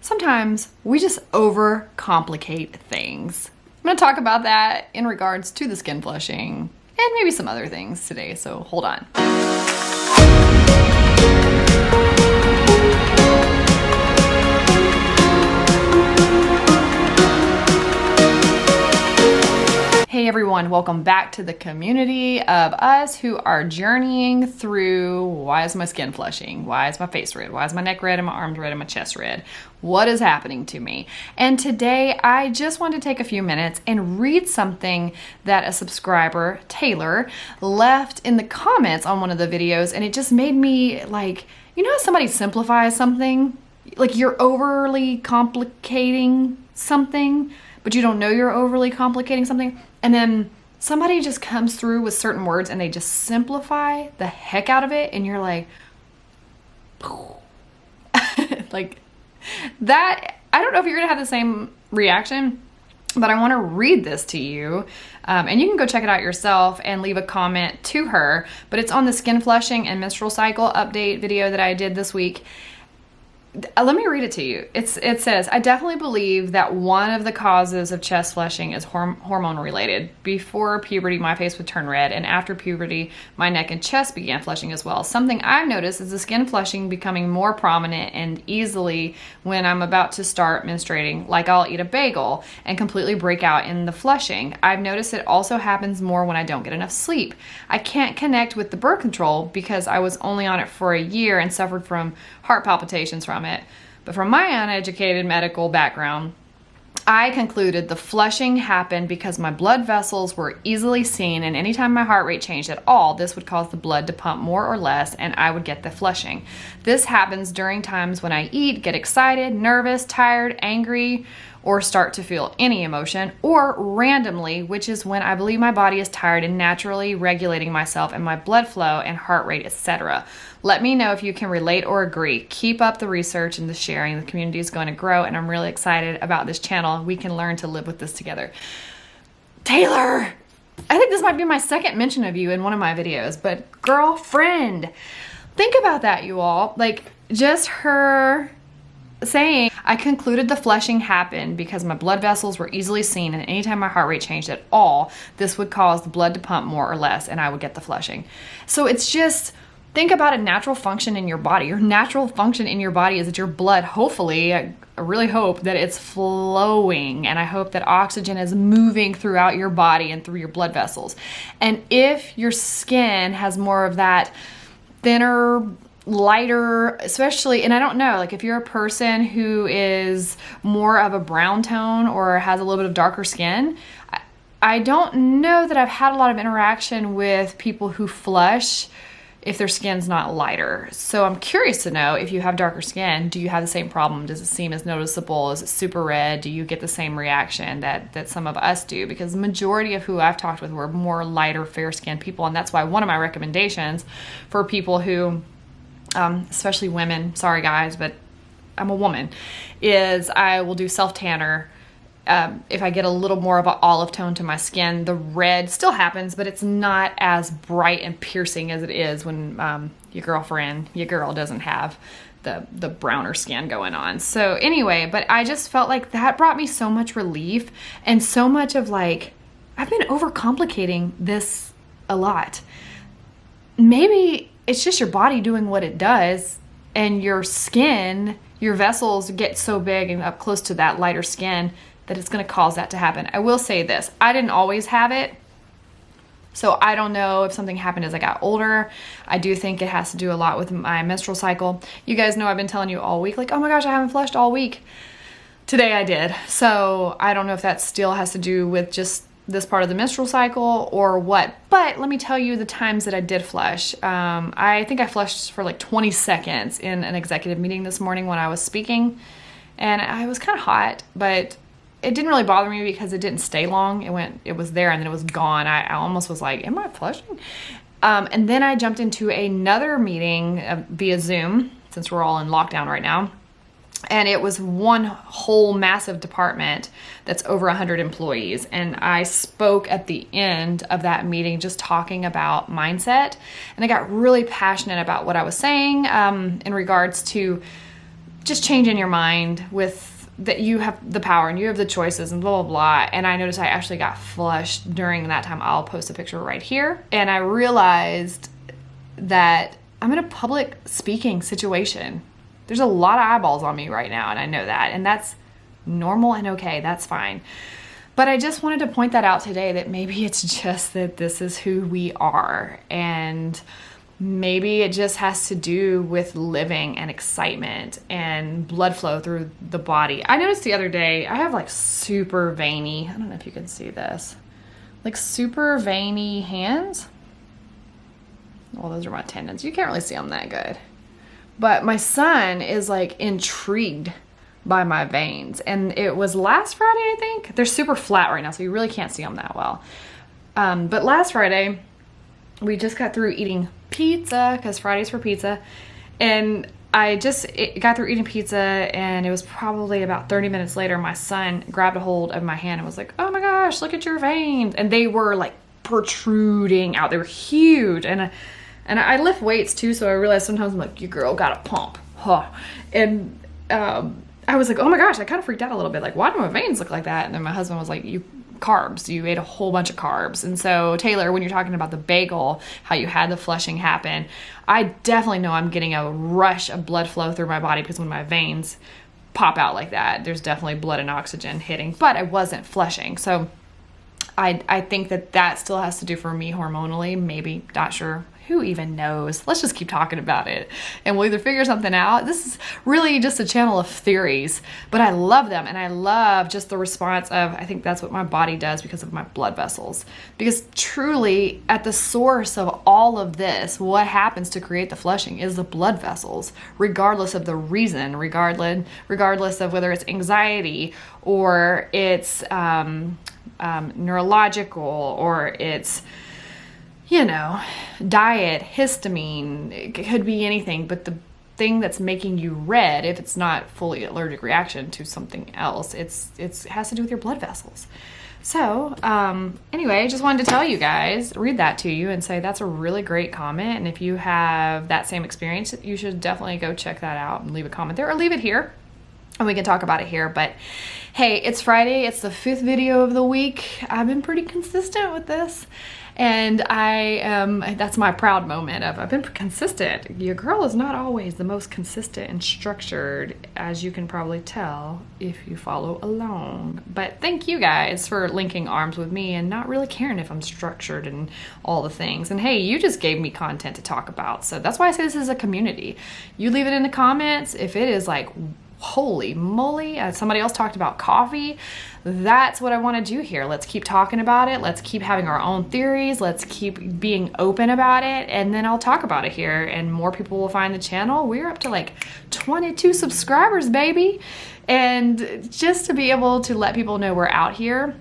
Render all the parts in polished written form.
sometimes we just overcomplicate things. I'm going to talk about that in regards to the skin flushing and maybe some other things today, so hold on. Hey everyone, welcome back to the community of us who are journeying through why is my skin flushing? Why is my face red? Why is my neck red and my arms red and my chest red? What is happening to me? And today I just want to take a few minutes and read something that a subscriber, Taylor, left in the comments on one of the videos, and it just made me like, you know how somebody simplifies something? Like you're overly complicating something, but you don't know you're overly complicating something. And then somebody just comes through with certain words and they just simplify the heck out of it. And you're like, like that. I don't know if you're going to have the same reaction, but I want to read this to you. And you can go check it out yourself and leave a comment to her. But it's on the skin flushing and menstrual cycle update video that I did this week. Let me read it to you. It says, I definitely believe that one of the causes of chest flushing is hormone related. Before puberty, my face would turn red, and after puberty, my neck and chest began flushing as well. Something I've noticed is the skin flushing becoming more prominent and easily when I'm about to start menstruating, like I'll eat a bagel and completely break out in the flushing. I've noticed it also happens more when I don't get enough sleep. I can't connect with the birth control because I was only on it for a year and suffered from heart palpitations from it. But from my uneducated medical background, I concluded the flushing happened because my blood vessels were easily seen, and anytime my heart rate changed at all, this would cause the blood to pump more or less, and I would get the flushing. This happens during times when I eat, get excited, nervous, tired, angry, or start to feel any emotion, or randomly, which is when I believe my body is tired and naturally regulating myself and my blood flow and heart rate, etc. Let me know if you can relate or agree. Keep up the research and the sharing. The community is going to grow, and I'm really excited about this channel. We can learn to live with this together. Taylor, I think this might be my second mention of you in one of my videos, but girlfriend, think about that, you all. Like, just her saying, I concluded the flushing happened because my blood vessels were easily seen, and anytime my heart rate changed at all, this would cause the blood to pump more or less, and I would get the flushing. So it's just, think about a natural function in your body. Your natural function in your body is that your blood, hopefully, I really hope that it's flowing, and I hope that oxygen is moving throughout your body and through your blood vessels. And if your skin has more of that thinner, lighter, especially, and I don't know, like if you're a person who is more of a brown tone or has a little bit of darker skin, I don't know that I've had a lot of interaction with people who flush if their skin's not lighter. So I'm curious to know, if you have darker skin, do you have the same problem? Does it seem as noticeable? Is it super red? Do you get the same reaction that some of us do? Because the majority of who I've talked with were more lighter, fair-skinned people, and that's why one of my recommendations for people who, especially women, sorry guys, but I'm a woman, is I will do self-tanner. If I get a little more of an olive tone to my skin, the red still happens, but it's not as bright and piercing as it is when your girl doesn't have the browner skin going on. So anyway, but I just felt like that brought me so much relief and so much of like, I've been overcomplicating this a lot. Maybe it's just your body doing what it does, and your skin, your vessels get so big and up close to that lighter skin that it's going to cause that to happen. I will say this, I didn't always have it, so I don't know if something happened as I got older. I do think it has to do a lot with my menstrual cycle. You guys know I've been telling you all week, like, oh my gosh, I haven't flushed all week. Today I did. So I don't know if that still has to do with just this part of the menstrual cycle or what, but let me tell you the times that I did flush. I think I flushed for like 20 seconds in an executive meeting this morning when I was speaking, and I was kind of hot, but it didn't really bother me because it didn't stay long. It was there and then it was gone. I almost was like, am I flushing? And then I jumped into another meeting via Zoom, since we're all in lockdown right now. And it was one whole massive department that's over 100 employees. And I spoke at the end of that meeting just talking about mindset. And I got really passionate about what I was saying in regards to just changing your mind with that you have the power and you have the choices and blah, blah, blah. And I noticed I actually got flushed during that time. I'll post a picture right here. And I realized that I'm in a public speaking situation. There's a lot of eyeballs on me right now, and I know that. And that's normal and okay. That's fine. But I just wanted to point that out today, that maybe it's just that this is who we are. And maybe it just has to do with living and excitement and blood flow through the body. I noticed the other day, I have like super veiny, I don't know if you can see this, like super veiny hands. Well, those are my tendons. You can't really see them that good. But my son is like intrigued by my veins. And it was last Friday, I think. They're super flat right now, so you really can't see them that well. But last Friday, we just got through eating pizza, because Friday's for pizza. And I just got through eating pizza, and it was probably about 30 minutes later, my son grabbed a hold of my hand and was like, oh my gosh, look at your veins. And they were like protruding out. They were huge. And I lift weights too, so I realized sometimes I'm like, your girl got a pump. Huh. And I was like, oh my gosh, I kind of freaked out a little bit. Like, why do my veins look like that? And then my husband was like, carbs. You ate a whole bunch of carbs. And so, Taylor, when you're talking about the bagel, how you had the flushing happen, I definitely know I'm getting a rush of blood flow through my body, because when my veins pop out like that, there's definitely blood and oxygen hitting, but I wasn't flushing. So I think that still has to do for me hormonally, maybe, not sure. Who even knows? Let's just keep talking about it and we'll either figure something out. This is really just a channel of theories, but I love them. And I love just the response of, I think that's what my body does because of my blood vessels. Because truly at the source of all of this, what happens to create the flushing is the blood vessels, regardless of the reason, regardless of whether it's anxiety or it's neurological or it's, diet, histamine, it could be anything, but the thing that's making you red, if it's not fully allergic reaction to something else, it has to do with your blood vessels. So, anyway, I just wanted to tell you guys, read that to you and say that's a really great comment. And if you have that same experience, you should definitely go check that out and leave a comment there or leave it here. And we can talk about it here. But hey, it's Friday. It's the 5th video of the week. I've been pretty consistent with this. And that's my proud moment of I've been consistent. Your girl is not always the most consistent and structured, as you can probably tell if you follow along. But thank you guys for linking arms with me and not really caring if I'm structured and all the things. And hey, you just gave me content to talk about. So that's why I say this is a community. You leave it in the comments. If it is like, holy moly, somebody else talked about coffee. That's what I want to do here. Let's keep talking about it. Let's keep having our own theories. Let's keep being open about it. And then I'll talk about it here and more people will find the channel. We're up to like 22 subscribers, baby. And just to be able to let people know we're out here.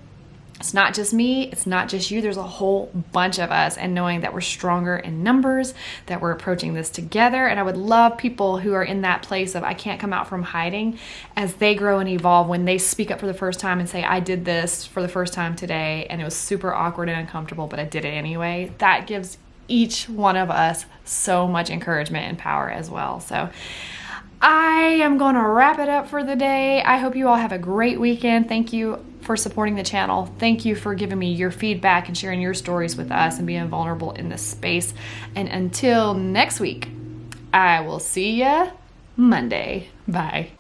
It's not just me, it's not just you, there's a whole bunch of us, and knowing that we're stronger in numbers, that we're approaching this together. And I would love people who are in that place of I can't come out from hiding as they grow and evolve, when they speak up for the first time and say, I did this for the first time today and it was super awkward and uncomfortable, but I did it anyway. That gives each one of us so much encouragement and power as well. So I am going to wrap it up for the day. I hope you all have a great weekend. Thank you for supporting the channel. Thank you for giving me your feedback and sharing your stories with us and being vulnerable in this space. And until next week, I will see ya Monday. Bye.